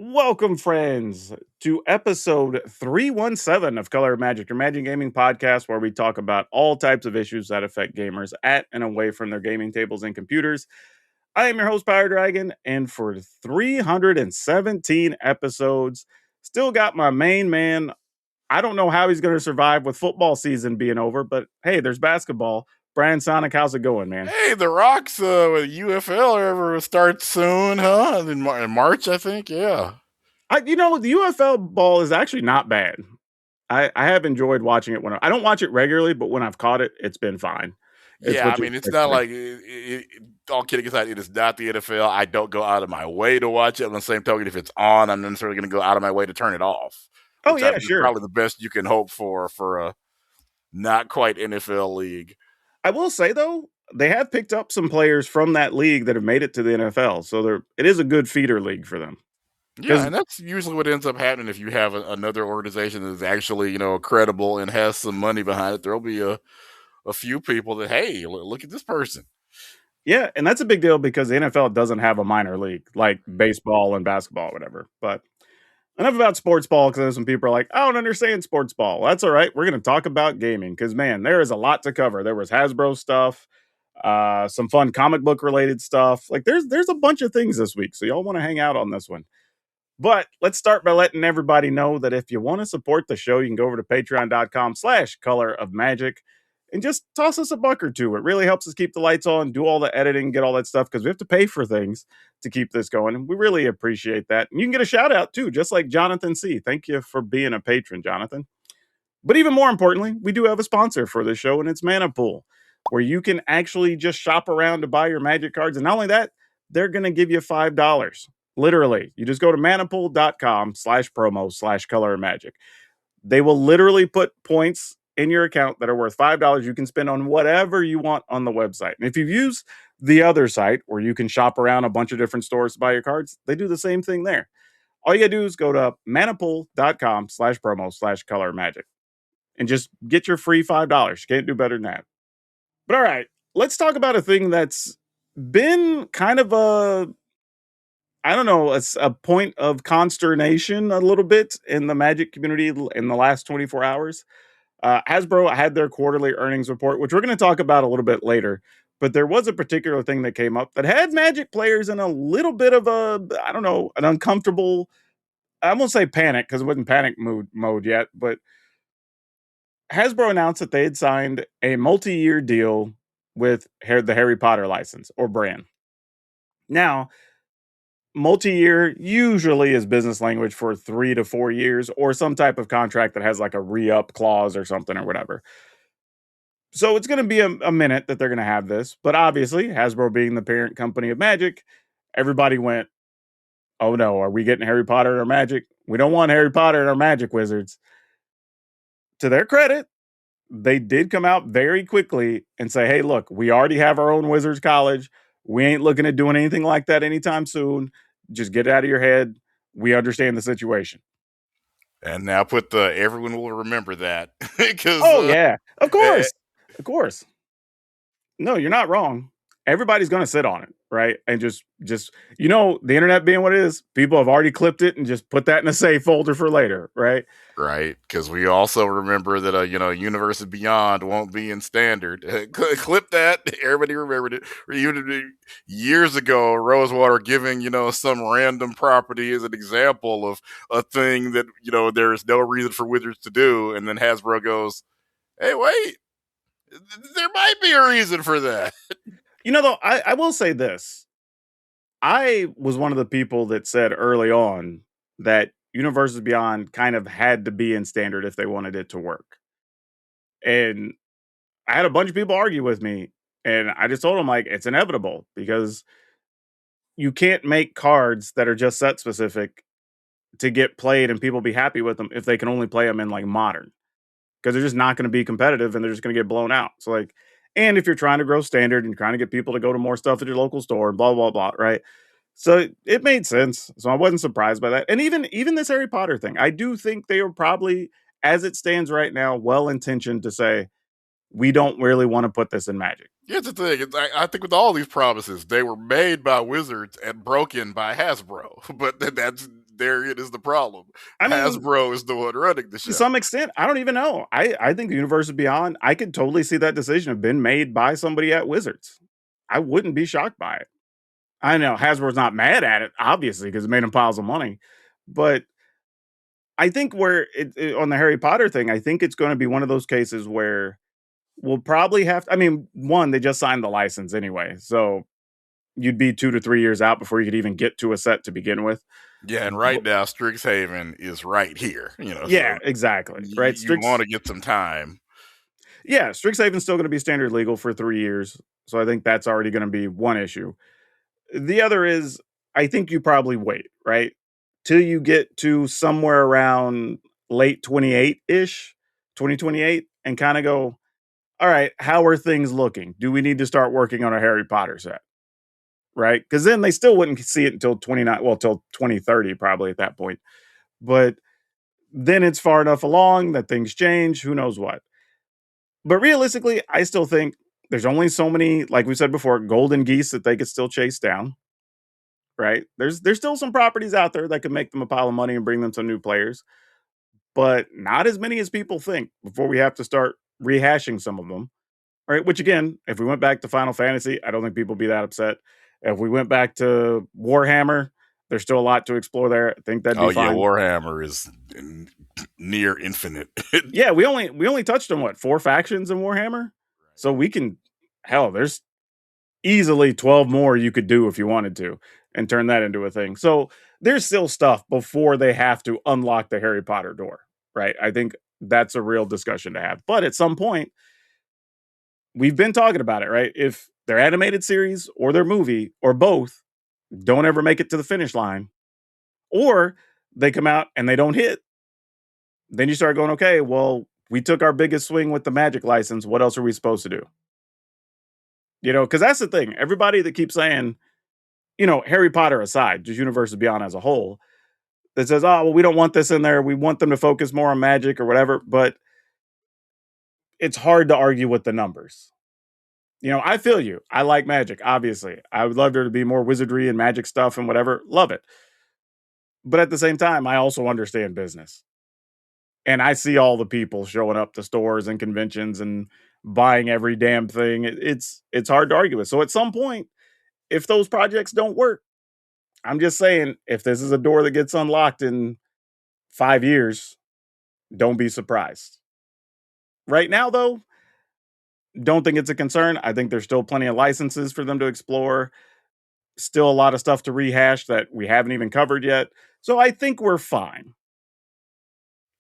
Welcome, friends, to episode 317 of Color of Magic, your Magic Gaming podcast, where we talk about all types of issues that affect gamers at and away from their gaming tables and computers. I am your host, PowrDragn, and for 317 episodes, still got my main man. I don't know how he's going to survive with football season being over, but hey, there's basketball. Brian Sonic, how's it going, man? Hey, the Rocks with UFL ever starts soon, huh? In March, I think. Yeah. The UFL ball is actually not bad. I have enjoyed watching it I don't watch it regularly, but when I've caught it, it's been fine. It's Yeah, what I you mean, it's expect not to be. like all kidding aside, it is not the NFL. I don't go out of my way to watch it. On the same token, if it's on, I'm not necessarily going to go out of my way to turn it off, Oh which I yeah, think is sure. probably the best you can hope for a not quite NFL league. I will say though, they have picked up some players from that league that have made it to the NFL, so it is a good feeder league for them. Yeah, Because and that's usually what ends up happening if you have another organization that is actually credible and has some money behind it. There'll be a few people that, hey, look at this person. yeah, and that's a big deal because the NFL doesn't have a minor league like baseball and basketball, or whatever. But enough about sports ball because some people are like, I don't understand sports ball. That's all right. We're going to talk about gaming because man, there is a lot to cover. There was Hasbro stuff, some fun comic book related stuff. Like there's a bunch of things this week, so y'all want to hang out on this one. But let's start by letting everybody know that if you want to support the show, you can go over to patreon.com/color of magic and just toss us a buck or two. It really helps us keep the lights on, do all the editing, get all that stuff because we have to pay for things to keep this going. And we really appreciate that. And you can get a shout out too, just like Jonathan C. Thank you for being a patron, Jonathan. But even more importantly, we do have a sponsor for the show, and it's Mana Pool, where you can actually just shop around to buy your magic cards. And not only that, they're going to give you $5. Literally, you just go to manapool.com/promo/color of magic. They will literally put points in your account that are worth $5 you can spend on whatever you want on the website. And if you use the other site where you can shop around a bunch of different stores to buy your cards, they do the same thing there. All you gotta do is go to manapool.com/promo/color magic and just get your free $5. You can't do better than that. But all right, let's talk about a thing that's been kind of I don't know, a point of consternation a little bit in the Magic community in the last 24 hours. Hasbro had their quarterly earnings report, which we're going to talk about a little bit later. But there was a particular thing that came up that had Magic players in a little bit of I don't know, an uncomfortable, I won't say panic because it wasn't panic mode yet, but Hasbro announced that they had signed a multi-year deal with the Harry Potter license or brand. Now, multi-year usually is business language for 3 to 4 years or some type of contract that has like a re-up clause or something or whatever. So it's going to be a minute that they're going to have this, but obviously Hasbro being the parent company of Magic, everybody went, "Oh no, are we getting Harry Potter in our Magic? We don't want Harry Potter in our Magic Wizards." To their credit, they did come out very quickly and say, "Hey, look, we already have our own Wizards College. We ain't looking at doing anything like that anytime soon. Just get it out of your head. We understand the situation." And now put the everyone will remember that because Oh yeah, of course, of course. No, you're not wrong. Everybody's going to sit on it, right? And just the internet being what it is, people have already clipped it and just put that in a save folder for later, right? right, because we also remember that Universe and Beyond won't be in standard. Clip that. Everybody remembered it. Years ago, Rosewater giving some random property as an example of a thing that there is no reason for Wizards to do, and then Hasbro goes, "Hey, wait, there might be a reason for that." Though, I will say this. I was one of the people that said early on that Universes Beyond kind of had to be in standard if they wanted it to work. And I had a bunch of people argue with me, and I just told them like it's inevitable because you can't make cards that are just set specific to get played and people be happy with them if they can only play them in like modern because they're just not going to be competitive and they're just going to get blown out. So like, and if you're trying to grow standard and trying to get people to go to more stuff at your local store and blah blah blah, right? So it made sense. So I wasn't surprised by that. And even this Harry Potter thing, I do think they are probably, as it stands right now, well intentioned to say we don't really want to put this in Magic. Here's the thing. I think with all these promises, they were made by Wizards and broken by Hasbro. But therein is the problem. I mean, Hasbro is the one running the to show. some extent, I don't even know. I think the Universe Beyond, I could totally see that decision have been made by somebody at Wizards. I wouldn't be shocked by it. I know Hasbro's not mad at it, obviously, because it made them piles of money. But I think where on the Harry Potter thing, I think it's going to be one of those cases where we'll probably have. I mean, one, they just signed the license anyway, so you'd be 2 to 3 years out before you could even get to a set to begin with. Yeah, and But right now Strixhaven is right here, so yeah, exactly. Right, you want Strix. to get some time. Yeah, Strixhaven's still going to be standard legal for 3 years, so I think that's already going to be one issue. The other is, I think you probably wait, right? Till you get to somewhere around late 28 ish, 2028, and kind of go, all right, how are things looking? Do we need to start working on a Harry Potter set? Right? Because then they still wouldn't see it until 29, well, till 2030, probably at that point. But then it's far enough along that things change. Who knows what? But realistically, I still think there's only so many, like we said before, golden geese that they could still chase down. Right? There's still some properties out there that could make them a pile of money and bring them some new players, but not as many as people think before we have to start rehashing some of them. Right? Which again, if we went back to Final Fantasy, I don't think people would be that upset. If we went back to Warhammer, there's still a lot to explore there. I think that'd be Oh yeah, fine. Warhammer is near infinite. Yeah, we only touched on what, 4 factions in Warhammer, so we can, hell, there's easily 12 more you could do if you wanted to and turn that into a thing. So there's still stuff before they have to unlock the Harry Potter door, right? I think that's a real discussion to have. But at some point, we've been talking about it, right? If their animated series or their movie or both don't ever make it to the finish line, or they come out and they don't hit, then you start going, okay, well, we took our biggest swing with the Magic license. What else are we supposed to do? Because that's the thing. Everybody that keeps saying, Harry Potter aside, just Universes Beyond as a whole, that says, oh, well, we don't want this in there. We want them to focus more on magic or whatever. But it's hard to argue with the numbers. I feel you. I like magic, obviously. I would love there to be more wizardry and magic stuff and whatever. Love it. But at the same time, I also understand business. And I see all the people showing up to stores and conventions and buying every damn thing. It's hard to argue with. So at some point, if those projects don't work, I'm just saying, if this is a door that gets unlocked in 5 years, don't be surprised. Right now, though, don't think it's a concern. I think there's still plenty of licenses for them to explore, still a lot of stuff to rehash that we haven't even covered yet. So I think we're fine.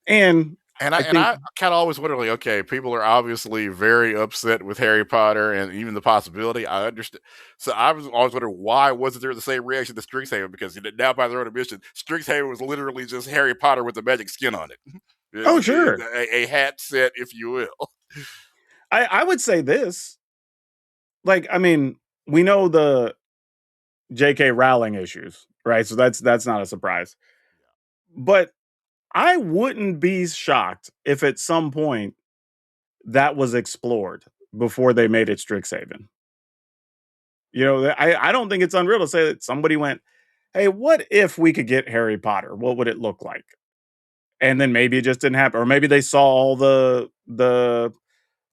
And And I I and think, I kind of always wonder, like, okay, people are obviously very upset with Harry Potter and even the possibility. I understand. So I was always wondering why wasn't there the same reaction to Strixhaven? Because now by their own admission, Strixhaven was literally just Harry Potter with the magic skin on it. oh, sure. A hat set, if you will. I would say this. Like, I mean, we know the J.K. Rowling issues, right? So that's not a surprise. But I wouldn't be shocked if at some point that was explored before they made it Strixhaven. I don't think it's unreal to say that somebody went, "Hey, what if we could get Harry Potter? What would it look like?" And then maybe it just didn't happen, or maybe they saw all the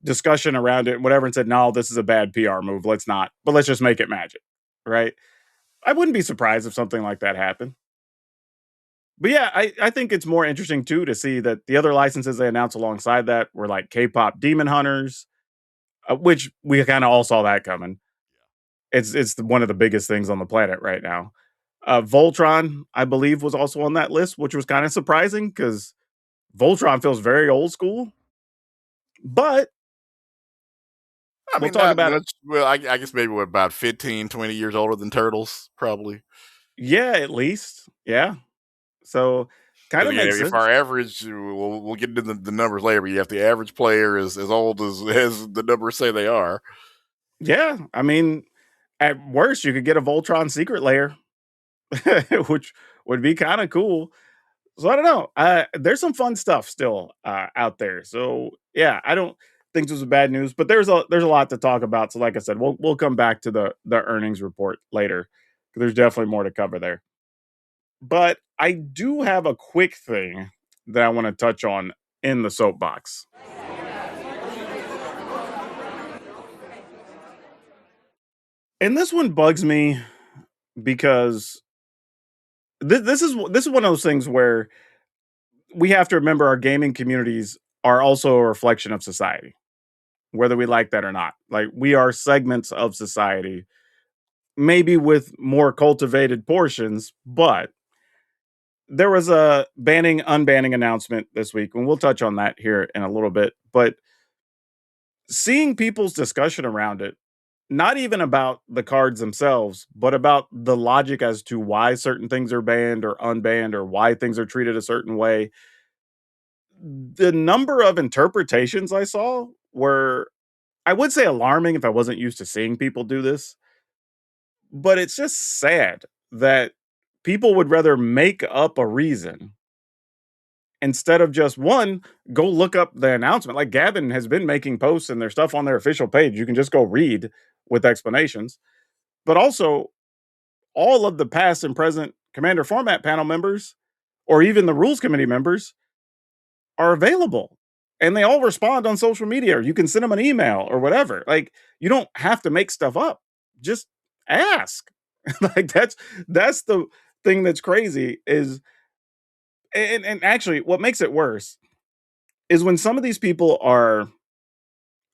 discussion around it, and whatever, and said, "No, this is a bad PR move. Let's not. But let's just make it magic." Right? I wouldn't be surprised if something like that happened. But yeah, I think it's more interesting too to see that the other licenses they announced alongside that were like K-pop Demon Hunters, which we kind of all saw that coming. It's one of the biggest things on the planet right now. Voltron, I believe, was also on that list, which was kind of surprising because Voltron feels very old school. But I we'll mean, talk not about it. much. Well, I guess maybe we're about 15, 20 years older than Turtles, probably. Yeah, at least. Yeah. So kind Because of again, makes if sense. our average, we'll get into the numbers later, but you have the average player is as old as the numbers say they are. Yeah. I mean, at worst, you could get a Voltron secret layer, which would be kind of cool. So I don't know. There's some fun stuff still out there. So yeah, I don't think this was bad news, but there's a lot to talk about. So like I said, we'll come back to the earnings report later. There's definitely more to cover there. But I do have a quick thing that I want to touch on in the soapbox. And this one bugs me because this is one of those things where we have to remember our gaming communities are also a reflection of society, whether we like that or not. Like we are segments of society, maybe with more cultivated portions, but there was a unbanning announcement this week, and we'll touch on that here in a little bit. But seeing people's discussion around it, not even about the cards themselves, but about the logic as to why certain things are banned or unbanned or why things are treated a certain way. The number of interpretations I saw were, I would say, alarming if I wasn't used to seeing people do this, but it's just sad that people would rather make up a reason instead of just one, go look up the announcement. Like Gavin has been making posts and their stuff on their official page. You can just go read with explanations. But also, all of the past and present Commander Format panel members, or even the rules committee members, are available. And they all respond on social media, or you can send them an email or whatever. Like, you don't have to make stuff up. Just ask. Like that's the thing that's crazy is and actually what makes it worse is when some of these people are,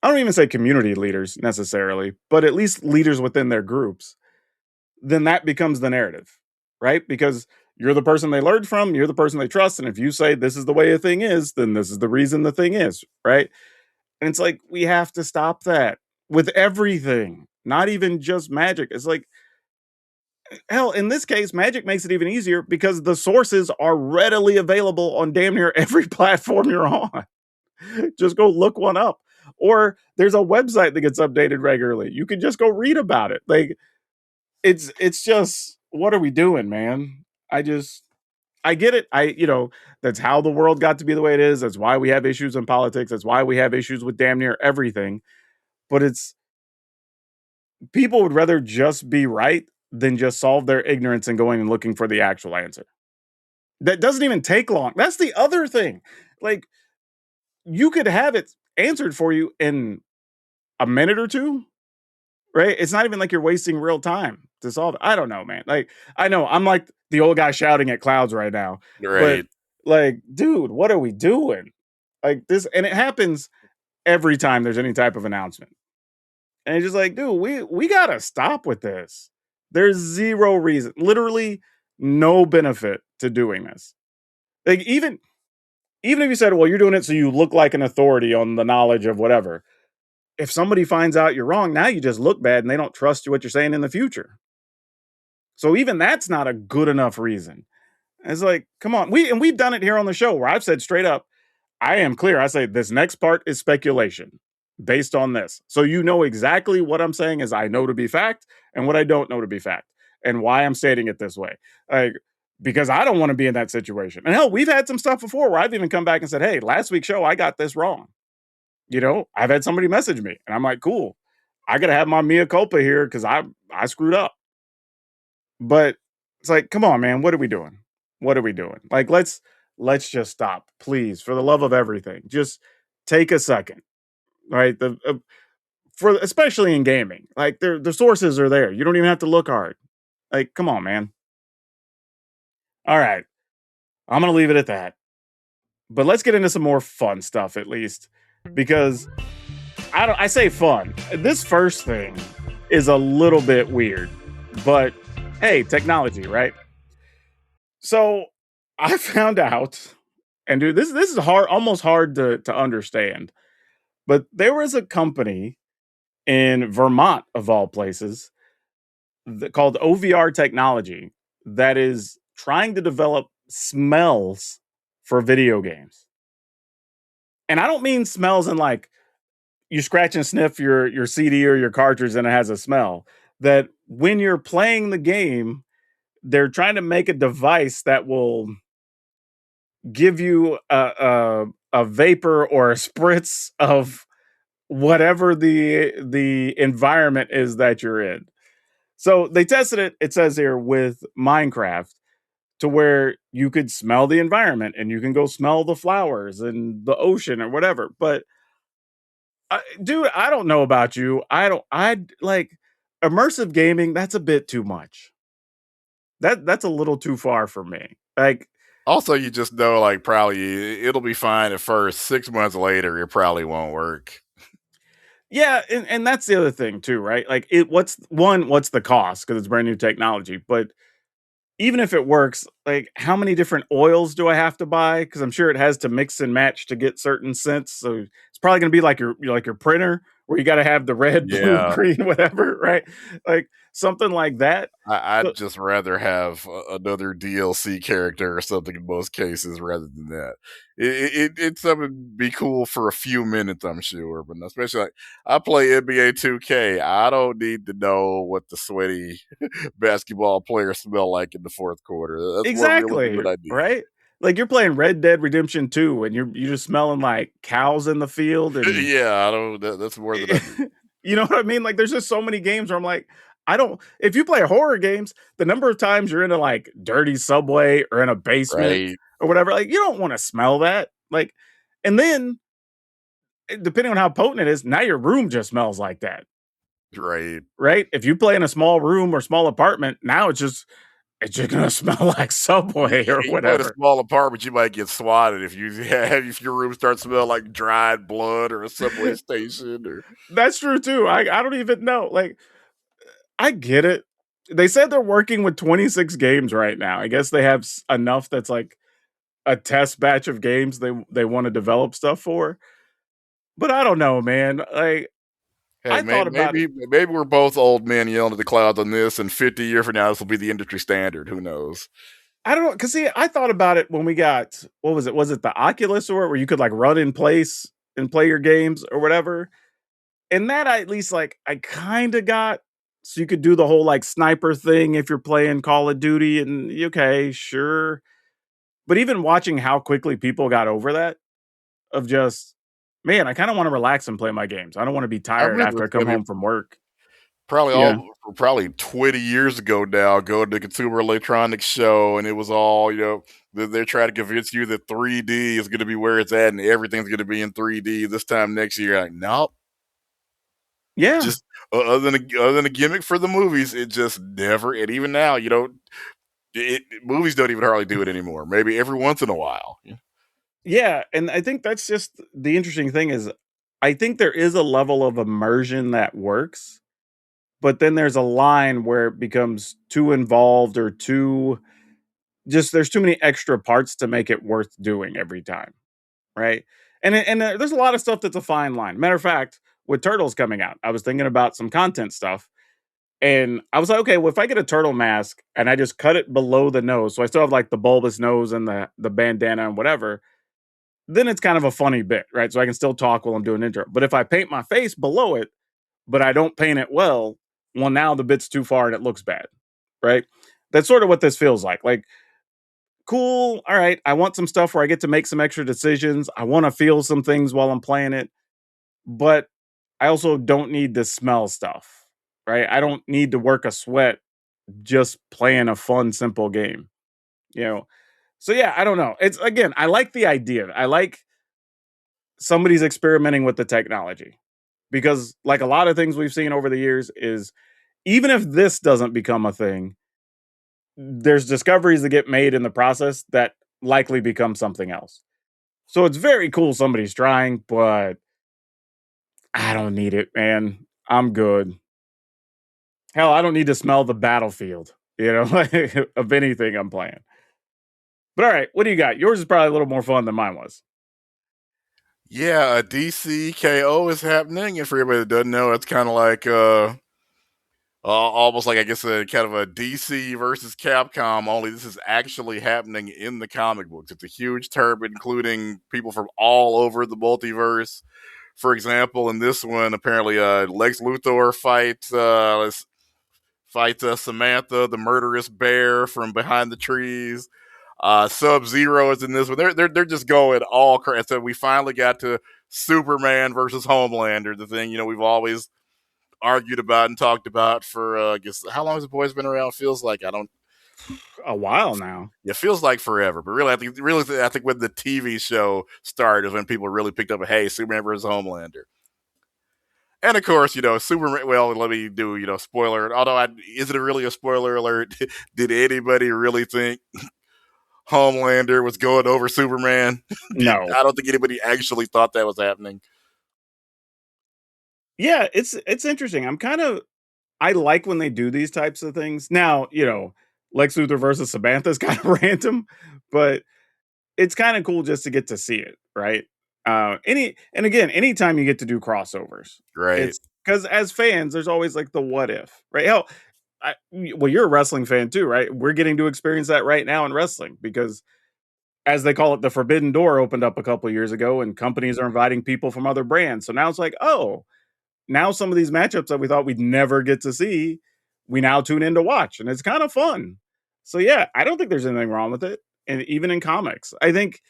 I don't even say community leaders necessarily, but at least leaders within their groups, then that becomes the narrative, right? Because you're the person they learned from, you're the person they trust. And if you say this is the way a thing is, then this is the reason the thing is, right? And it's like, we have to stop that with everything, not even just Magic. It's like, hell, in this case, Magic makes it even easier because the sources are readily available on damn near every platform you're on. Just go look one up. Or there's a website that gets updated regularly. You can just go read about it. Like it's just what are we doing, man? I get it. That's how the world got to be the way it is. That's why we have issues in politics. That's why we have issues with damn near everything. But it's people would rather just be right than just solve their ignorance and going and looking for the actual answer. That doesn't even take long. That's the other thing. Like you could have it answered for you in a minute or two, right? It's not even like you're wasting real time to solve it. I don't know, man. Like, I know I'm like the old guy shouting at clouds right now, but Right. like, dude, what are we doing? Like this, and it happens every time there's any type of announcement. And it's just like, dude, we gotta stop with this. There's zero reason, literally no benefit to doing this. Like, even if you said, well, you're doing it so you look like an authority on the knowledge of whatever. If somebody finds out you're wrong, now you just look bad and they don't trust you what you're saying in the future. So even that's not a good enough reason. It's like, come on. We've done it here on the show where I've said straight up, I am clear. I say this next part is speculation based on this. So you know exactly what I'm saying is I know to be fact and what I don't know to be fact and why I'm stating it this way. Like because I don't want to be in that situation. And hell, we've had some stuff before where I've even come back and said, "Hey, last week's show I got this wrong." I've had somebody message me and I'm like, "Cool. I got to have my mea culpa here cuz I screwed up." But it's like, come on, man, what are we doing? What are we doing? Like, let's just stop, please, for the love of everything. Just take a second, right? For especially in gaming, like the sources are there. You don't even have to look hard. Like, come on, man. All right, I'm gonna leave it at that. But let's get into some more fun stuff at least, because I say fun. This first thing is a little bit weird, but hey, technology, right? So I found out, and dude, this is hard, almost hard to understand. But there was a company in Vermont, of all places, called OVR Technology that is trying to develop smells for video games. And I don't mean smells in like you scratch and sniff your CD or your cartridge and it has a smell. That when you're playing the game, they're trying to make a device that will give you a vapor or a spritz of whatever the environment is that you're in. So they tested it, it says here, with Minecraft to where you could smell the environment and you can go smell the flowers and the ocean or whatever. But dude, I don't know about you. I like immersive gaming. That's a bit too much. That's a little too far for me. Like, Also, you just know, like, probably it'll be fine at first. 6 months later, it probably won't work. yeah, and that's the other thing too, right? Like, what's the cost because it's brand new technology, but even if it works, like how many different oils do I have to buy? Because I'm sure it has to mix and match to get certain scents. So it's probably going to be like your printer, where you got to have the red, blue, Yeah, green, whatever, right? Like something like that. So I'd just rather have another DLC character or something in most cases rather than that. It's something to be cool for a few minutes, I'm sure, but especially like I play NBA 2K. I don't need to know what the sweaty basketball players smell like in the fourth quarter. That's more realistic exactly than I need. right. Like you're playing Red Dead Redemption 2, and you're just smelling like cows in the field, and Yeah, I don't. That's more than I need. you know what I mean? Like, there's just so many games where I'm like, I don't. If you play horror games, the number of times you're in a like dirty subway or in a basement Right, or whatever, like you don't want to smell that. Like, and then depending on how potent it is, now your room just smells like that, right. right? If you play in a small room or small apartment, now it's just gonna smell like Subway or You play in a whatever. small apartment, you might get swatted if you have if your room starts smelling like dried blood or a subway station or That's true too. I don't even know. Like, I get it. They said they're working with 26 games right now. I guess they have enough that's like a test batch of games they want to develop stuff for. But I don't know, man. Like hey, I thought about it. maybe we're both old men yelling at the clouds on this, and 50 years from now, this will be the industry standard. Who knows? I don't know, cause see, I thought about it when we got what was it? Was it the Oculus or where you could like run in place and play your games or whatever? And that I at least like I kind of got, so you could do the whole like sniper thing if you're playing Call of Duty and okay, sure. But even watching how quickly people got over that of just, man, I kind of want to relax and play my games. I don't want to be I tired remember, after I come I mean, home from work. probably Yeah. probably 20 years ago now, going to the Consumer Electronics Show, and it was all, they're trying to convince you that 3D is going to be where it's at and everything's going to be in 3D this time next year. Like, nope. Yeah. Just other than a gimmick for the movies, it just never. And even now, movies don't even hardly do it anymore. Maybe every once in a while. Yeah. Yeah. And I think that's just the interesting thing is I think there is a level of immersion that works, but then there's a line where it becomes too involved or too just there's too many extra parts to make it worth doing every time. Right. And there's a lot of stuff that's a fine line. Matter of fact, with Turtles coming out, I was thinking about some content stuff. And I was like, okay, well, if I get a turtle mask and I just cut it below the nose, so I still have like the bulbous nose and the bandana and whatever, then it's kind of a funny bit, right? So I can still talk while I'm doing intro. But if I paint my face below it, but I don't paint it well, now the bit's too far and it looks bad, right? That's sort of what this feels like. Like, cool, all right, I want some stuff where I get to make some extra decisions. I want to feel some things while I'm playing it, but I also don't need to smell stuff, right? I don't need to work a sweat just playing a fun, simple game, you know? So yeah, I don't know. It's again, I like the idea. I like somebody's experimenting with the technology because like a lot of things we've seen over the years is even if this doesn't become a thing, there's discoveries that get made in the process that likely become something else. So it's very cool somebody's trying, but I don't need it, man. I'm good. Hell, I don't need to smell the battlefield, like, of anything I'm playing. But all right, what do you got? Yours is probably a little more fun than mine was. Yeah, a DCKO is happening, and for everybody that doesn't know, it's kind of like almost like I guess a kind of a DC versus Capcom. Only this is actually happening in the comic books. It's a huge tournament, including people from all over the multiverse. For example, in this one, apparently, Lex Luthor fights Samantha, the murderous bear from behind the trees. Sub Zero is in this one. They're just going all crazy. So we finally got to Superman versus Homelander, the thing we've always argued about and talked about for I guess how long has the boys been around? Feels like I don't. A while now. It feels like forever, but really, I think when the TV show started is when people really picked up, hey, Superman versus Homelander. And of course, Superman. Well, let me do spoiler. Although, is it really a spoiler alert? Did anybody really think Homelander was going over Superman? No. I don't think anybody actually thought that was happening. Yeah, it's interesting. I like when they do these types of things. Now, Lex Luthor versus Samantha is kind of random, but it's kind of cool just to get to see it, right? Anytime you get to do crossovers, Right, it's because as fans, there's always like the what if, right? Hell, well, you're a wrestling fan too, right? We're getting to experience that right now in wrestling because, as they call it, the forbidden door opened up a couple years ago, and companies are inviting people from other brands. So now it's like, oh, now some of these matchups that we thought we'd never get to see, we now tune in to watch, and it's kind of fun. So yeah, I don't think there's anything wrong with it. And even in comics, I think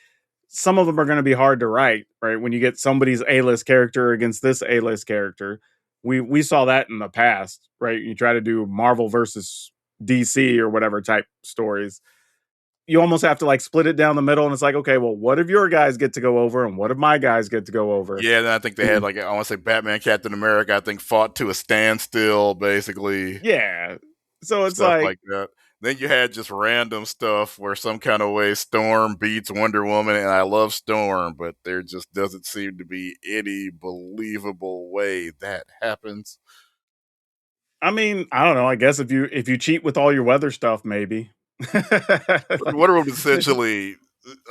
some of them are going to be hard to write, right? When you get somebody's A-list character against this A-list character. We saw that in the past, right? You try to do Marvel versus DC or whatever type stories. You almost have to like split it down the middle, and it's like, okay, well, what if your guys get to go over and what if my guys get to go over? yeah. And I think they had, like, I want to say Batman, Captain America. I think fought to a standstill, basically. Yeah. So it's Stuff like, like that. Then you had just random stuff where some kind of way Storm beats Wonder Woman, and I love Storm, but there just doesn't seem to be any believable way that happens. I mean, I don't know. I guess if you cheat with all your weather stuff, maybe. Wonder Woman is essentially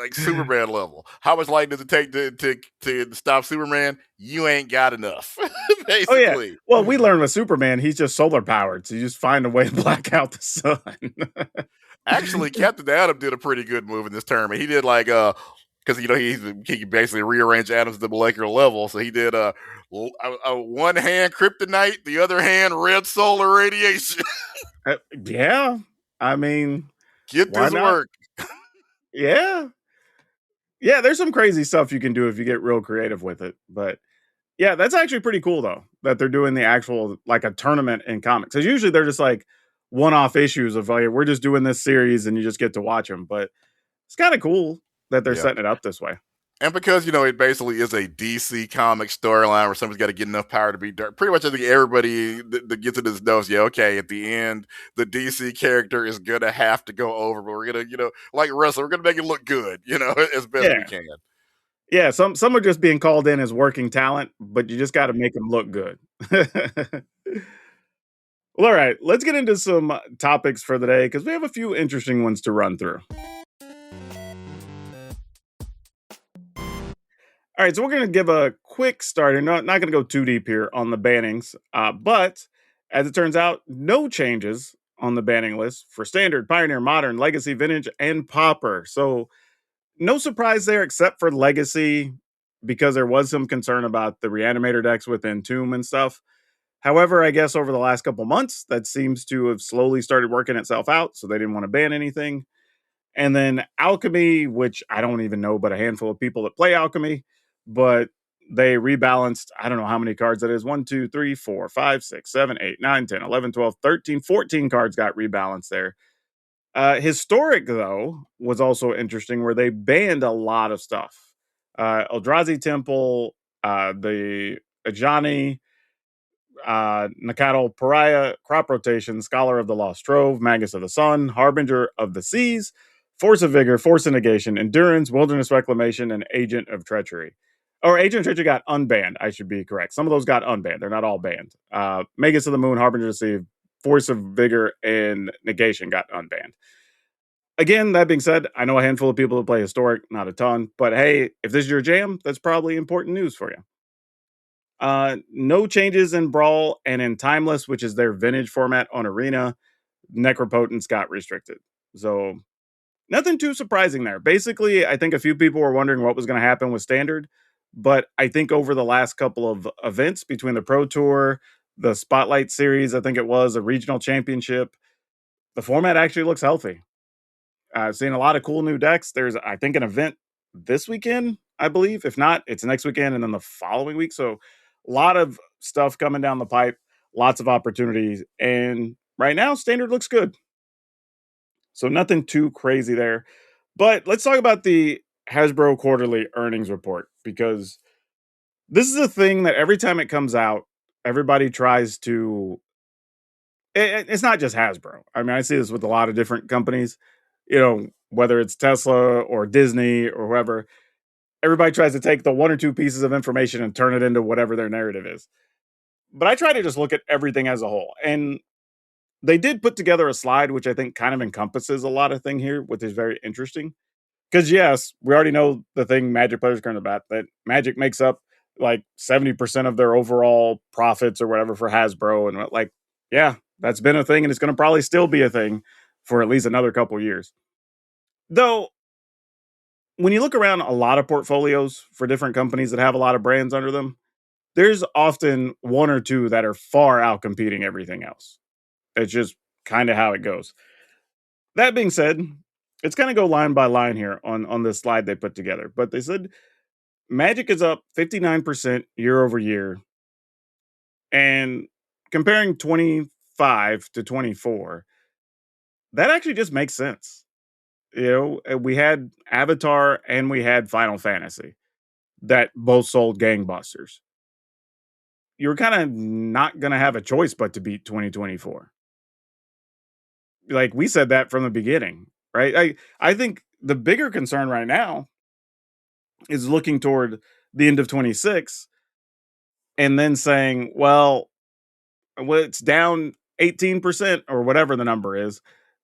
like Superman level. How much light does it take to stop Superman? You ain't got enough, Oh yeah. basically. Well, we learned with Superman, he's just solar powered, so you just find a way to black out the sun. Actually, Captain Adam did a pretty good move in this tournament. He did like because he can basically rearrange atoms at the molecular level. So he did a one hand kryptonite, the other hand red solar radiation. Yeah. I mean, Get why this not? work. Yeah. Yeah, there's some crazy stuff you can do if you get real creative with it. But yeah, that's actually pretty cool though, that they're doing the actual like a tournament in comics. Because usually they're just like one-off issues of like we're just doing this series and you just get to watch them. But it's kind of cool that they're Yeah. setting it up this way. And because it basically is a DC comic storyline where somebody's got to get enough power to be dark. Pretty much, I think everybody that gets into this knows. Yeah, okay. At the end, the DC character is gonna have to go over, but we're gonna, like wrestling, we're gonna make it look good, as best we Yeah. can. Yeah, some are just being called in as working talent, but you just got to make them look good. Well, all right, let's get into some topics for the day because we have a few interesting ones to run through. All right, so we're going to give a quick start, and not going to go too deep here on the bannings, but as it turns out, no changes on the banning list for standard, pioneer, modern, legacy, vintage, and popper. So no surprise there, except for legacy, because there was some concern about the reanimator decks with Entomb and stuff. However, I guess over the last couple months, that seems to have slowly started working itself out. So they didn't want to ban anything. And then Alchemy, which I don't even know but a handful of people that play Alchemy, but they rebalanced. I don't know how many cards that is. 1, 2, 3, 4, 5, 6, 7, 8, 9, 10, 11, 12, 13, 14 cards got rebalanced there. Historic, though, was also interesting where they banned a lot of stuff. Eldrazi Temple, the Ajani, Nakato Pariah, Crop Rotation, Scholar of the Lost Trove, Magus of the Sun, Harbinger of the Seas, Force of Vigor, Force of Negation, Endurance, Wilderness Reclamation, and Agent of Treachery. Or Agent of Treachery got unbanned, I should be correct. Some of those got unbanned. They're not all banned. Magus of the Moon, Harbinger of the Sea, Force of Vigor, and Negation got unbanned. Again, that being said, I know a handful of people that play Historic, not a ton. But hey, if this is your jam, that's probably important news for you. No changes in Brawl and in Timeless, which is their vintage format on Arena. Necropotence got restricted. So nothing too surprising there. Basically, I think a few people were wondering what was going to happen with Standard. But I think over the last couple of events between the Pro Tour, the Spotlight Series, I think it was a regional championship, the format actually looks healthy. I've seen a lot of cool new decks. There's, I think, an event this weekend, I believe. If not, it's next weekend and then the following week. So a lot of stuff coming down the pipe, lots of opportunities. And right now, Standard looks good. So nothing too crazy there. But let's talk about the Hasbro quarterly earnings report because this is a thing that every time it comes out, everybody tries to. It's not just Hasbro. I mean, I see this with a lot of different companies. Whether it's Tesla or Disney or whoever, everybody tries to take the one or two pieces of information and turn it into whatever their narrative is. But I try to just look at everything as a whole. And they did put together a slide which I think kind of encompasses a lot of thing here, which is very interesting. Because yes, we already know the thing Magic players care about that Magic makes up like 70% of their overall profits or whatever for Hasbro. And like, yeah, that's been a thing and it's going to probably still be a thing for at least another couple years. Though, when you look around a lot of portfolios for different companies that have a lot of brands under them, there's often one or two that are far out competing everything else. It's just kind of how it goes. That being said, it's going to go line by line here on this slide they put together. But they said Magic is up 59% year over year. And comparing 25 to 24, that actually just makes sense. We had Avatar and we had Final Fantasy that both sold gangbusters. You're kind of not going to have a choice but to beat 2024. Like we said that from the beginning, right? I think the bigger concern right now is looking toward the end of 26 and then saying, well, it's down 18% or whatever the number is,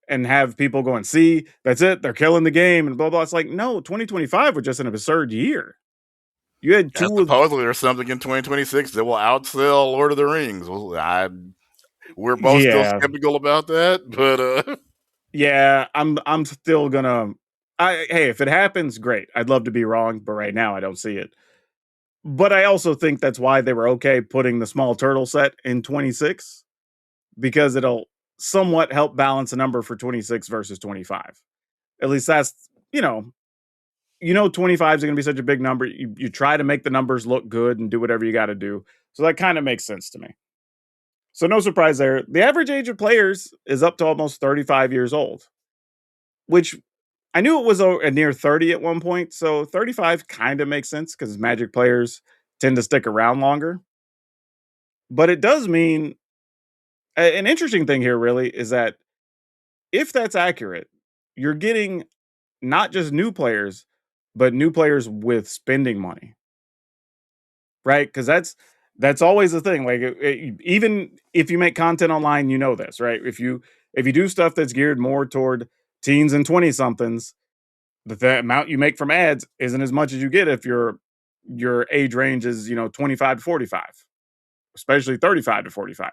and have people going, see, that's it, they're killing the game and blah blah. It's like, no, 2025 was just an absurd year. You had And two of supposedly there's something in 2026 that will outsell Lord of the Rings. We're both still yeah, skeptical about that, but yeah, I'm still gonna hey, if it happens, great. I'd love to be wrong, but right now I don't see it. But I also think that's why they were okay putting the small turtle set in 26 because it'll somewhat help balance a number for 26 versus 25. At least that's, you know, 25 is going to be such a big number. You try to make the numbers look good and do whatever you got to do. So that kind of makes sense to me. So no surprise there. The average age of players is up to almost 35 years old, which I knew it was a near 30 at one point. So 35 kind of makes sense because Magic players tend to stick around longer. But it does mean an interesting thing here really is that if that's accurate, you're getting not just new players, but new players with spending money, right? Because that's always the thing. Like even if you make content online, you know this, right? If you do stuff that's geared more toward teens and 20 somethings, the amount you make from ads isn't as much as you get if your age range is 25 to 45, especially 35 to 45,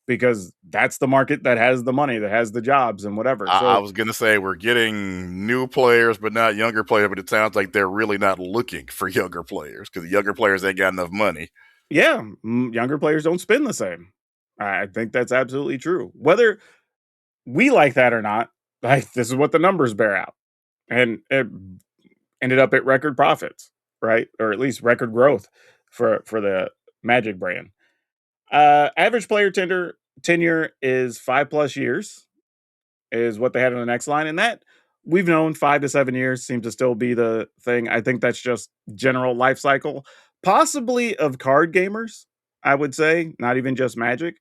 because that's the market that has the money, that has the jobs and whatever. I So was gonna say we're getting new players, but not younger players. But it sounds like they're really not looking for younger players because the younger players ain't got enough money. yeah, younger players don't spend the same. I think that's absolutely true. Whether we like that or not, like this is what the numbers bear out. And it ended up at record profits, right? Or at least record growth for the Magic brand. Average player tenure is 5+ years, is what they had in the next line. And that we've known 5 to 7 years seems to still be the thing. I think that's just general life cycle, possibly of card gamers, I would say, not even just Magic.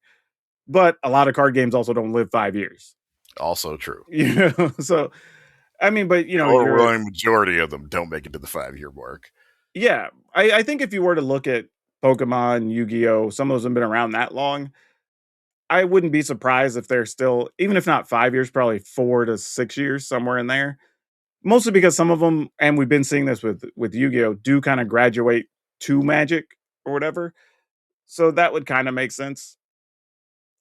But a lot of card games also don't live 5 years. Also true. So I mean, but Overwhelming majority of them don't make it to the 5 year mark. yeah. I think if you were to look at Pokemon, Yu-Gi-Oh, some of those have been around that long. I wouldn't be surprised if they're still, even if not 5 years, probably 4 to 6 years, somewhere in there. Mostly because some of them, and we've been seeing this with Yu-Gi-Oh, do kind of graduate to Magic or whatever. So that would kind of make sense.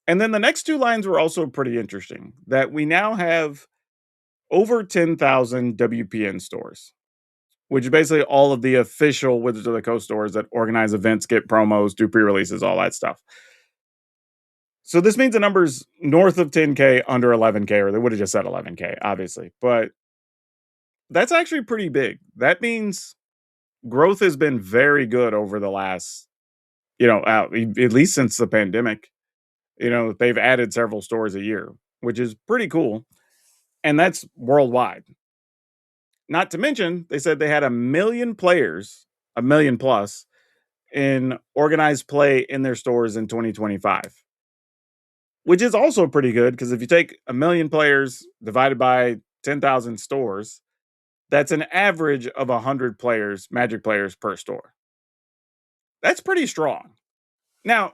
And then the next two lines were also pretty interesting. That we now have over 10,000 WPN stores, which is basically all of the official Wizards of the Coast stores that organize events, get promos, do pre-releases, all that stuff. So this means the numbers north of 10K, under 11K, or they would have just said 11K, obviously. But that's actually pretty big. That means growth has been very good over the last, at least since the pandemic. They've added several stores a year, which is pretty cool. And that's worldwide. Not to mention, they said they had 1 million players, 1 million plus, in organized play in their stores in 2025, which is also pretty good because if you take 1 million players divided by 10,000 stores, that's an average of 100 players, Magic players per store. That's pretty strong. Now,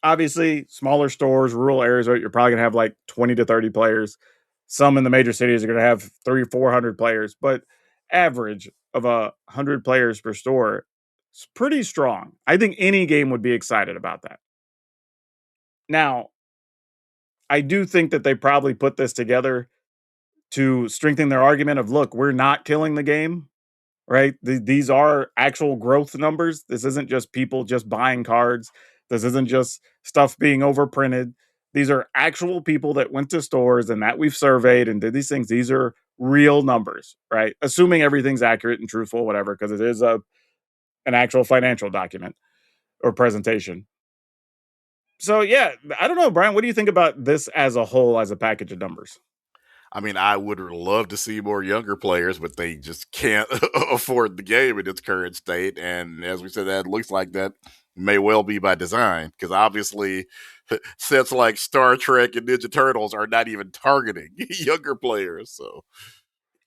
obviously, smaller stores, rural areas, right, you're probably going to have like 20 to 30 players. Some in the major cities are going to have 400 players, but average of 100 players per store is pretty strong. I think any game would be excited about that. Now, I do think that they probably put this together to strengthen their argument of look, we're not killing the game, right? These are actual growth numbers. This isn't just people just buying cards. This isn't just stuff being overprinted. These are actual people that went to stores and that we've surveyed and did these things. These are real numbers, right? Assuming everything's accurate and truthful, whatever, because it is an actual financial document or presentation. So yeah, I don't know, Brian. What do you think about this as a whole, as a package of numbers? I mean, I would love to see more younger players, but they just can't afford the game in its current state. And as we said, that looks like that may well be by design, because obviously sets like Star Trek and Ninja Turtles are not even targeting younger players. So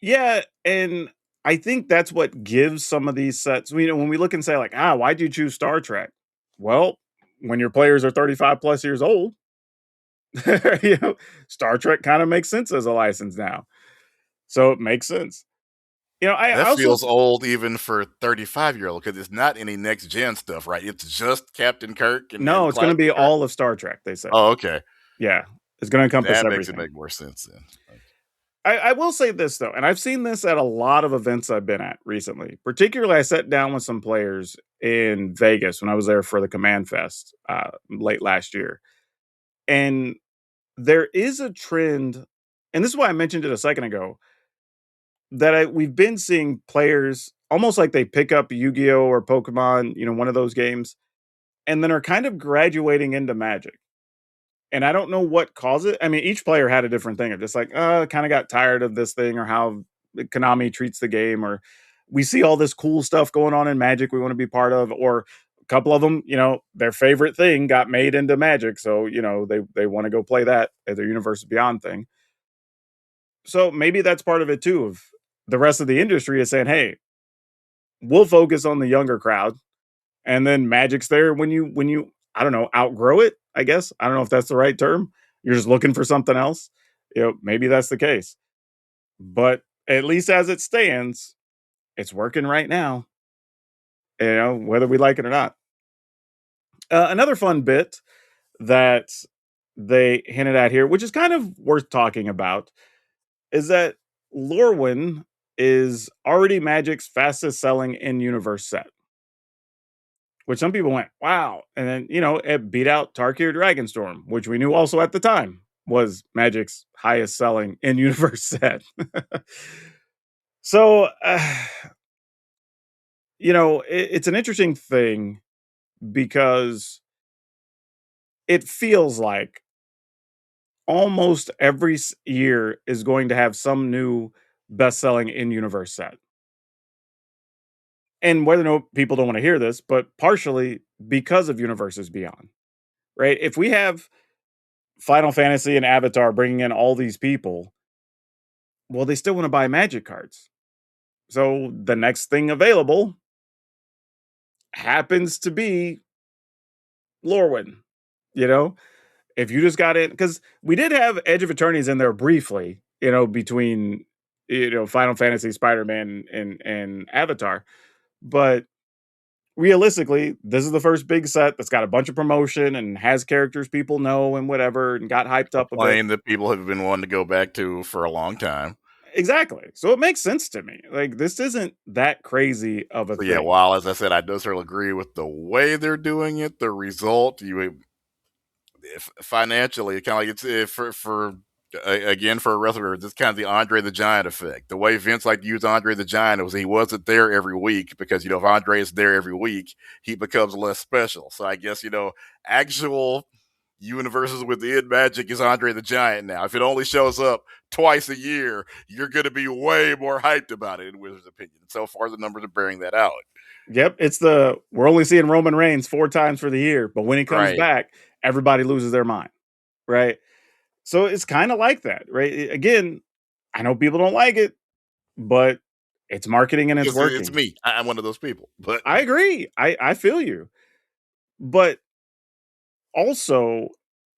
Yeah, and I think that's what gives some of these sets. When we look and say like, why'd you choose Star Trek? Well, when your players are 35 plus years old, you know, Star Trek kind of makes sense as a license now. So it makes sense. I that also feels old even for 35-year-old, because it's not any next gen stuff, right? It's just Captain Kirk no, and it's going to Classic be Kirk. all of Star Trek. They said, Oh, okay. yeah, it's going to encompass That makes it everything. make more sense then. Okay. I will say this though, and I've seen this at a lot of events I've been at recently. Particularly, I sat down with some players in Vegas when I was there for the Command Fest late last year, and there is a trend, and this is why I mentioned it a second ago, that we've been seeing players almost like they pick up Yu-Gi-Oh or Pokemon, one of those games, and then are kind of graduating into Magic. And I don't know what caused it. I mean, each player had a different thing of just like, kind of got tired of this thing or how Konami treats the game, or we see all this cool stuff going on in Magic we want to be part of, or a couple of them, their favorite thing got made into Magic. So, they want to go play that at their Universe Beyond thing. So maybe that's part of it too. Of the rest of the industry is saying, hey, we'll focus on the younger crowd, and then Magic's there when you I don't know, outgrow it. I guess I don't know if that's the right term. You're just looking for something else. Maybe that's the case. But at least as it stands, it's working right now. Whether we like it or not. Another fun bit that they hinted at here, which is kind of worth talking about, is that Lorwyn is already Magic's fastest selling in universe set, which some people went, wow. And then, it beat out Tarkir Dragonstorm, which we knew also at the time was Magic's highest selling in universe set. So, it's an interesting thing because it feels like almost every year is going to have some new best selling in universe set. And whether no people don't want to hear this, but partially because of Universes Beyond, right? If we have Final Fantasy and Avatar bringing in all these people, well, they still want to buy Magic cards. So the next thing available happens to be Lorwyn. You know, if you just got in, because we did have Edge of Eternities in there briefly, between Final Fantasy, Spider Man, and Avatar, but realistically, this is the first big set that's got a bunch of promotion and has characters people know and whatever, and got hyped A up a bit. plane that people have been wanting to go back to for a long time. Exactly. So it makes sense to me. Like, this isn't that crazy of a So yeah, thing. while as I said, I do certainly agree with the way they're doing it, the result if financially, kind of like it's for again for a wrestler, it's kind of the Andre the Giant effect. The way Vince liked to use Andre the Giant was he wasn't there every week because if Andre is there every week, he becomes less special. So I guess actual universes within Magic is Andre the Giant now. If it only shows up twice a year, you're going to be way more hyped about it, in Wizards' opinion. So far, the numbers are bearing that out. Yep, it's we're only seeing Roman Reigns 4 times for the year, but when he comes Right. back, everybody loses their mind, right? So it's kinda like that, right? Again, I know people don't like it, but it's marketing and it's Because it's working. me. I'm one of those people. But I agree. I feel you. But also,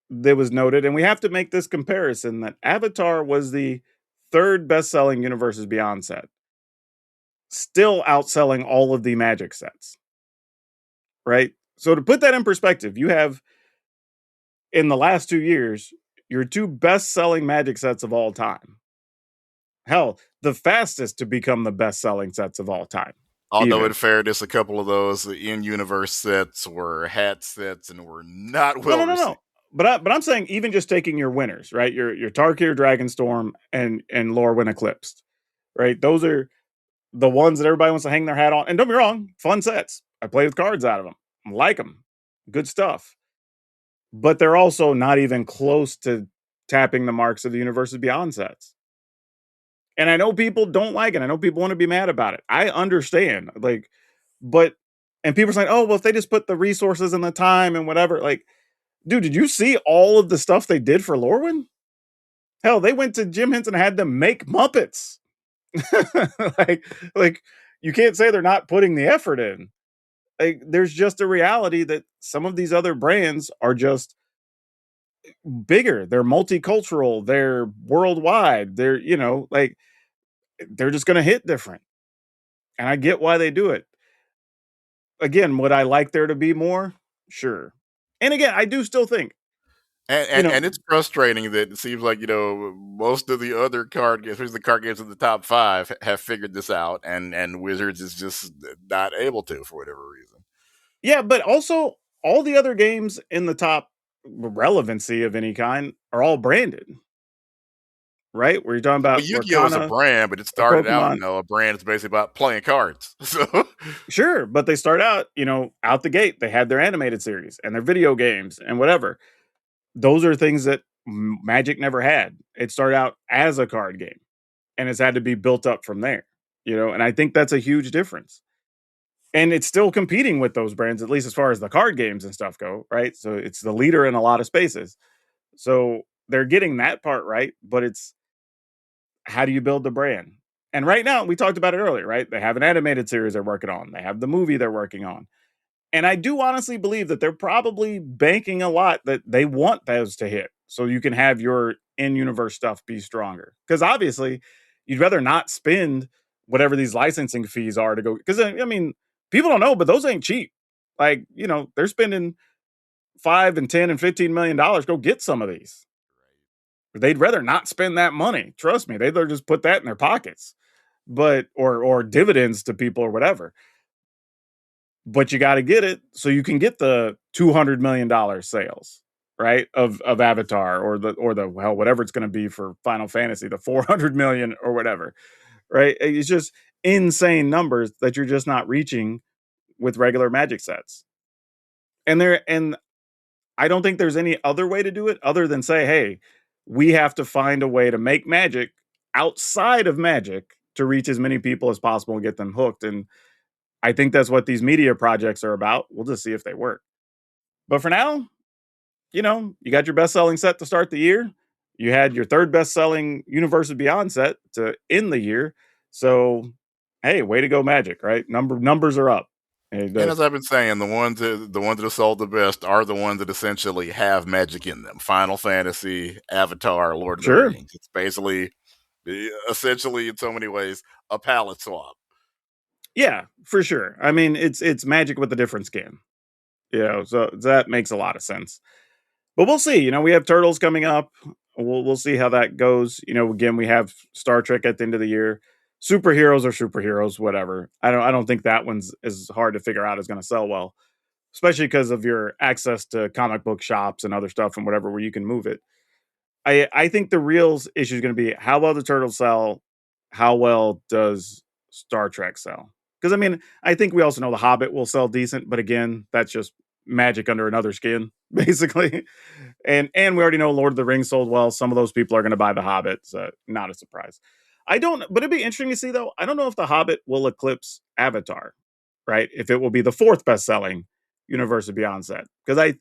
there was noted, and we have to make this comparison, that Avatar was the 3rd best-selling Universes Beyond set, still outselling all of the Magic sets, right? So to put that in perspective, you have, in the last 2 years, your 2 best-selling Magic sets of all time. Hell, the fastest to become the best-selling sets of all time, although, in even. fairness, a couple of those in universe sets were hat sets and were not No, well no, no, received. no. But I'm saying even just taking your winners, right? Your Tarkir Dragonstorm and Lorwyn Eclipsed, right? Those are the ones that everybody wants to hang their hat on. And don't be wrong, fun sets. I play with cards out of them. Like them. Good stuff. But they're also not even close to tapping the marks of the Universes Beyond sets. And I know people don't like it. I know people want to be mad about it. I understand. Like, but and people are saying, oh, well, if they just put the resources and the time and whatever, like, dude, did you see all of the stuff they did for Lorwyn? Hell, they went to Jim Henson and had them make Muppets. like, like you can't say they're not putting the effort in. Like, there's just a reality that some of these other brands are just bigger. They're multicultural. They're worldwide. They're, like they're just going to hit different. And I get why they do it. Again, would I like there to be more? Sure. And again, I do still think, And, you and know, and it's frustrating that it seems like most of the other card games, especially the card games in the top five, have figured this out, and Wizards is just not able to for whatever reason. yeah, but also all the other games in the top relevancy of any kind are all branded, right? Where you're talking Well, about Yu-Gi-Oh is a Lorcana brand, but it or started out, Pokemon. a brand that's basically about playing cards. So Sure, but they start out, out the gate, they had their animated series and their video games and whatever. Those are things that Magic never had. It started out as a card game and it's had to be built up from there, and I think that's a huge difference. And it's still competing with those brands, at least as far as the card games and stuff go, right? So it's the leader in a lot of spaces. So they're getting that part right, but it's how do you build the brand? And right now, we talked about it earlier, right? They have an animated series they're working on. They have the movie they're working on. And I do honestly believe that they're probably banking a lot that they want those to hit so you can have your in-universe stuff be stronger. Because obviously, you'd rather not spend whatever these licensing fees are to go. Because I mean, people don't know, but those ain't cheap. Like, they're spending 5 and 10 and $15 million. Go get some of these. They'd rather not spend that money. Trust me, they'd rather just put that in their pockets, but or dividends to people or whatever. But you got to get it so you can get the $200 million sales, right? Of Avatar or the well, whatever it's going to be for Final Fantasy, the 400 million or whatever, right? It's just insane numbers that you're just not reaching with regular Magic sets. And I don't think there's any other way to do it other than say, hey, we have to find a way to make Magic outside of Magic to reach as many people as possible and get them hooked. And I think that's what these media projects are about. We'll just see if they work. But for now, you got your best selling set to start the year. You had your 3rd best selling Universe Beyond set to end the year. So, hey, way to go, Magic, right? Numbers are up. And, And as I've been saying, the ones that have sold the best are the ones that essentially have magic in them. Final Fantasy, Avatar, Lord of the sure. Rings. It's basically, essentially, in so many ways, a palette swap. Yeah, for sure. I mean, it's Magic with a different skin. So that makes a lot of sense. But we'll see. We have Turtles coming up. We'll see how that goes. Again, we have Star Trek at the end of the year. Superheroes are superheroes, whatever. I don't think that one's as hard to figure out is going to sell well, especially because of your access to comic book shops and other stuff and whatever where you can move it. I think the real issue is going to be how well the Turtles sell, how well does Star Trek sell? Because I mean, I think we also know the Hobbit will sell decent, but again, that's just Magic under another skin, basically. And we already know Lord of the Rings sold well. Some of those people are going to buy The Hobbit. So not a surprise. I don't, but it'd be interesting to see though. I don't know if The Hobbit will eclipse Avatar, right? If it will be the fourth best selling Universe of Beyond set. Because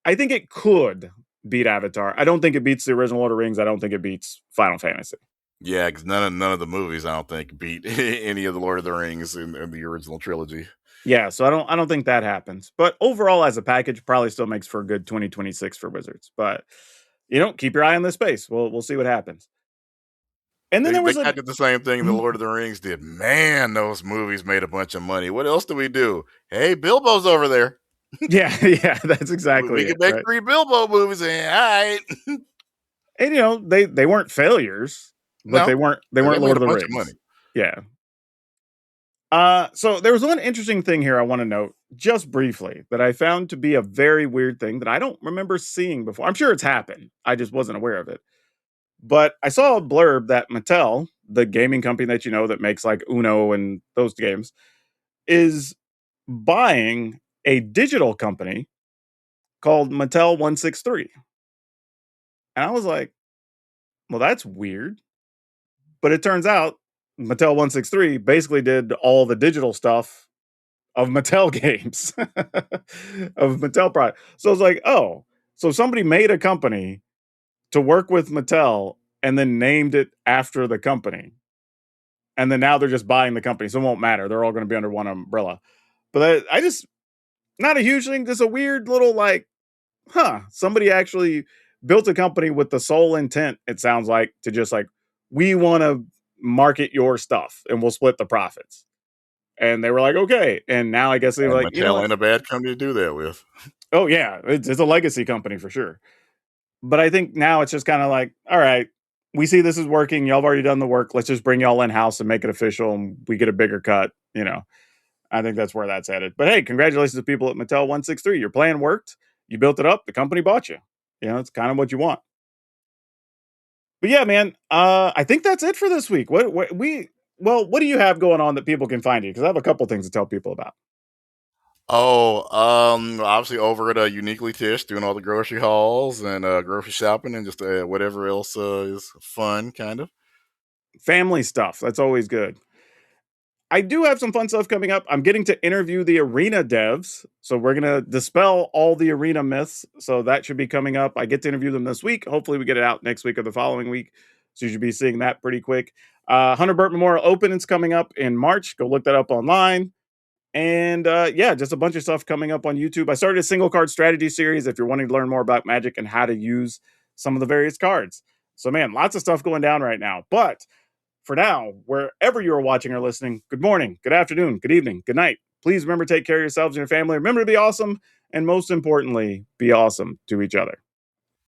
I think it could beat Avatar. I don't think it beats the original Lord of the Rings. I don't think it beats Final Fantasy. Yeah, because none of the movies I don't think beat any of the Lord of the Rings in the original trilogy. Yeah, so I don't think that happens. But overall, as a package, probably still makes for a good 2026 for Wizards. But keep your eye on this space. We'll see what happens. And then They there they was kinda a did the same thing the Lord of the Rings did. Man, those movies made a bunch of money. What else do we do? Hey, Bilbo's over there. yeah, yeah, that's We exactly could it, make right? 3 Bilbo movies and alright. And they weren't failures, but they No, weren't they they weren't made Lord a of the bunch of money. Rings. Yeah. So there was one interesting thing here I want to note just briefly that I found to be a very weird thing that I don't remember seeing before. I'm sure it's happened. I just wasn't aware of it. But I saw a blurb that Mattel, the gaming company that that makes like Uno and those games, is buying a digital company called Mattel 163. And I was like, well, that's weird. But it turns out Mattel 163 basically did all the digital stuff of Mattel games, of Mattel product. So I was like, oh, so somebody made a company to work with Mattel and then named it after the company. And then now they're just buying the company. So it won't matter. They're all going to be under one umbrella. But I just, not a huge thing, just a weird little like, somebody actually built a company with the sole intent, it sounds like, to just like, we want to market your stuff and we'll split the profits. And they were like, okay. And now I guess they were And like, you know Mattel what? ain't a bad company to do that with. Oh, yeah. It's a legacy company for sure. But I think now it's just kind of like, all right, we see this is working. Y'all have already done the work. Let's just bring y'all in house and make it official and we get a bigger cut. I think that's where that's headed. But hey, congratulations to people at Mattel 163. Your plan worked. You built it up. The company bought you. It's kind of what you want. But yeah, man, I think that's it for this week. What do you have going on that people can find you? Because I have a couple things to tell people about. Oh, obviously over at Uniquely Tish, doing all the grocery hauls and grocery shopping and just whatever else is fun, kind of. Family stuff. That's always good. I do have some fun stuff coming up. I'm getting to interview the arena devs. So we're going to dispel all the arena myths. So that should be coming up. I get to interview them this week. Hopefully, we get it out next week or the following week. So you should be seeing that pretty quick. Hunter Burt Memorial Open is coming up in March. Go look that up online. And yeah, just a bunch of stuff coming up on YouTube. I started a single card strategy series if you're wanting to learn more about Magic and how to use some of the various cards. So, man, lots of stuff going down right now. But for now, wherever you are watching or listening, good morning, good afternoon, good evening, good night. Please remember to take care of yourselves and your family. Remember to be awesome. And most importantly, be awesome to each other.